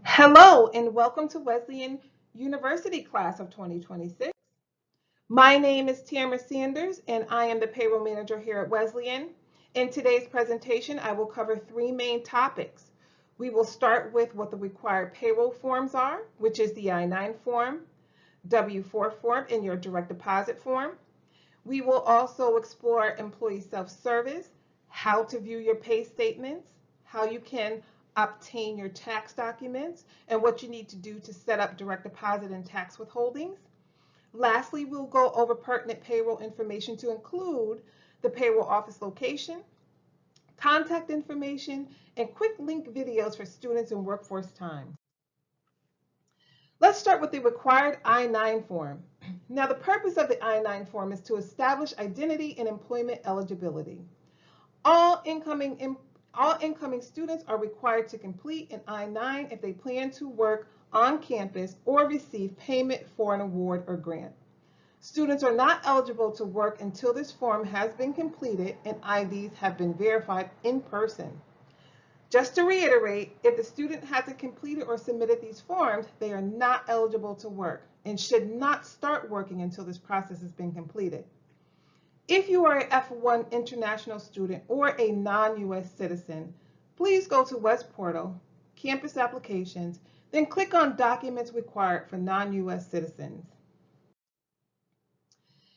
Hello and welcome to Wesleyan University class of 2026. My name is Tamara Sanders and I am the payroll manager here at Wesleyan. In today's presentation, I will cover three main topics. We will start with what the required payroll forms are, which is the I-9 form, W-4 form, and your direct deposit form. We will also explore employee self-service, how to view your pay statements, how you can obtain your tax documents, and what you need to do to set up direct deposit and tax withholdings. Lastly, we'll go over pertinent payroll information to include the payroll office location, contact information, and quick link videos for students in workforce time. Let's start with the required I-9 form. Now, the purpose of the I-9 form is to establish identity and employment eligibility. All incoming students are required to complete an I-9 if they plan to work on campus or receive payment for an award or grant. Students are not eligible to work until this form has been completed and IDs have been verified in person. Just to reiterate, if the student hasn't completed or submitted these forms, they are not eligible to work and should not start working until this process has been completed. If you are an F1 international student or a non-US citizen, please go to West Portal, Campus Applications, then click on Documents Required for non-US citizens.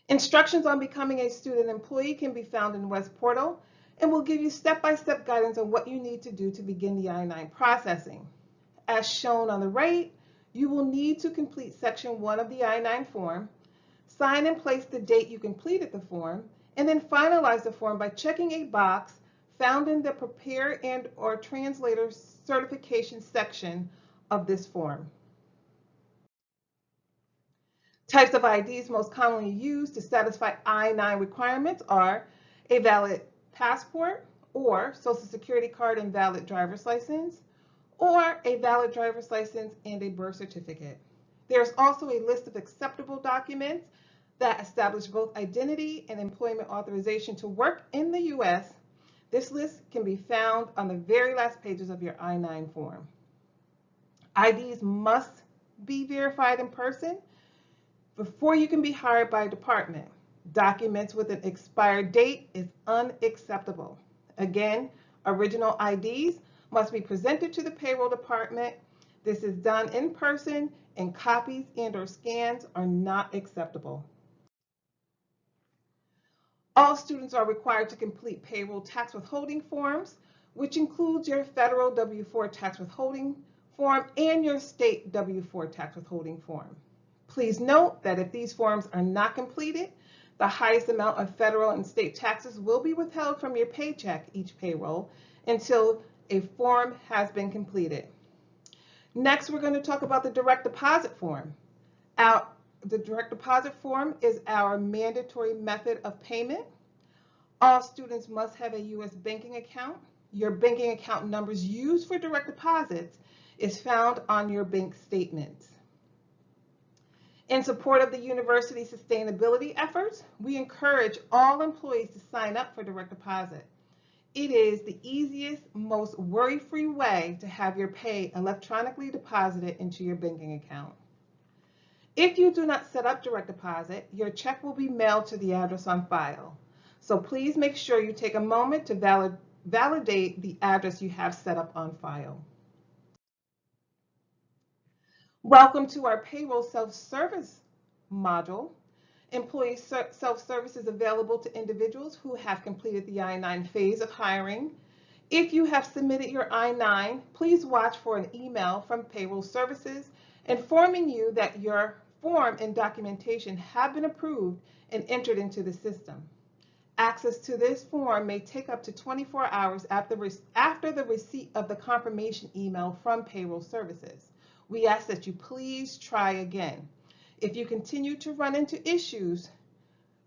Instructions on becoming a student employee can be found in West Portal and will give you step-by-step guidance on what you need to do to begin the I-9 processing. As shown on the right, you will need to complete Section 1 of the I-9 form, sign and place the date you completed the form, and then finalize the form by checking a box found in the Prepare and/or Translator Certification section of this form. Types of IDs most commonly used to satisfy I-9 requirements are a valid passport or Social Security card and valid driver's license, or a valid driver's license and a birth certificate. There's also a list of acceptable documents that establish both identity and employment authorization to work in the U.S. This list can be found on the very last pages of your I-9 form. IDs must be verified in person before you can be hired by a department. Documents with an expired date is unacceptable. Again, original IDs must be presented to the payroll department. This is done in person, and copies and/or scans are not acceptable. All students are required to complete payroll tax withholding forms, which includes your federal W-4 tax withholding form and your state W-4 tax withholding form. Please note that if these forms are not completed, the highest amount of federal and state taxes will be withheld from your paycheck each payroll until a form has been completed. Next, we're going to talk about the direct deposit form. The direct deposit form is our mandatory method of payment. All students must have a U.S. banking account. Your banking account numbers used for direct deposits is found on your bank statements. In support of the university sustainability efforts, we encourage all employees to sign up for direct deposit. It is the easiest, most worry-free way to have your pay electronically deposited into your banking account. If you do not set up direct deposit, your check will be mailed to the address on file. So please make sure you take a moment to validate the address you have set up on file. Welcome to our payroll self-service module. Employee self-service is available to individuals who have completed the I-9 phase of hiring. If you have submitted your I-9, please watch for an email from Payroll Services informing you that your form and documentation have been approved and entered into the system. Access to this form may take up to 24 hours after the receipt of the confirmation email from Payroll Services. We ask that you please try again. If you continue to run into issues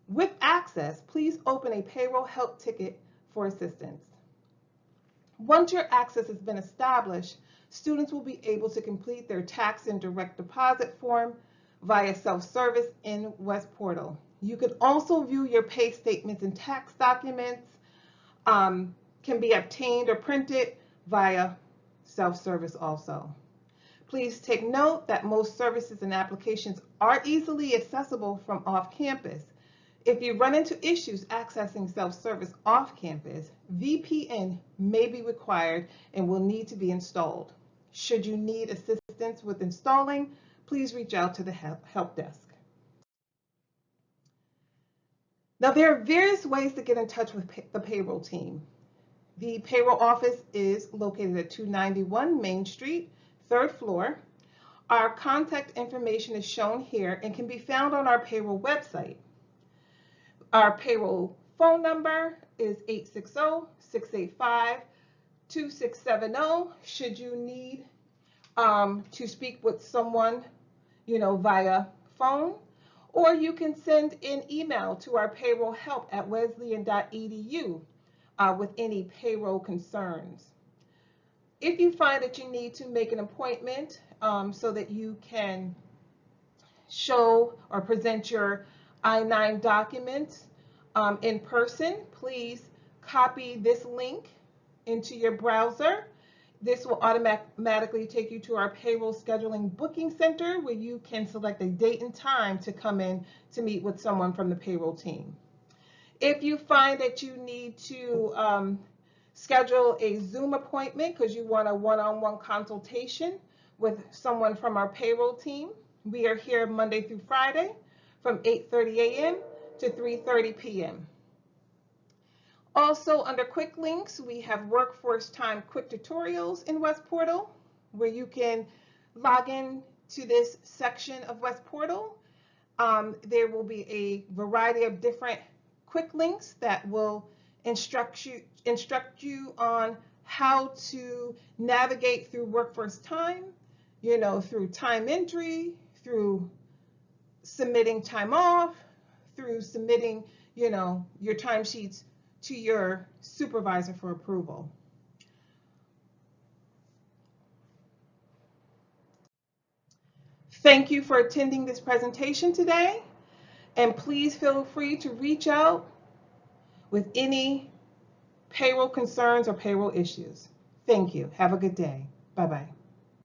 with access, please open a payroll help ticket for assistance. Once your access has been established, students will be able to complete their tax and direct deposit form via self-service in West Portal. You can also view your pay statements and tax documents can be obtained or printed via self-service also. Please take note that most services and applications are easily accessible from off-campus. If you run into issues accessing self-service off-campus, VPN may be required and will need to be installed. Should you need assistance with installing, please reach out to the help desk. Now, there are various ways to get in touch with the payroll team. The payroll office is located at 291 Main Street, 3rd floor. Our contact information is shown here and can be found on our payroll website. Our payroll phone number is 860-685-2670 should you need to speak with someone, via phone, or you can send an email to our payroll help at wesleyan.edu with any payroll concerns. If you find that you need to make an appointment so that you can show or present your I-9 documents in person, please copy this link into your browser. This will automatically take you to our payroll scheduling booking center where you can select a date and time to come in to meet with someone from the payroll team. If you find that you need to schedule a Zoom appointment because you want a one-on-one consultation with someone from our payroll team, we are here Monday through Friday from 8:30 a.m. to 3:30 p.m. Also, under quick links, we have workforce time quick tutorials in West Portal, where you can log in to this section of West Portal. There will be a variety of different quick links that will instruct you on how to navigate through workforce time, through time entry, through submitting time off, through submitting, your timesheets to your supervisor for approval. Thank you for attending this presentation today, and please feel free to reach out with any payroll concerns or payroll issues. Thank you. Have a good day. Bye-bye.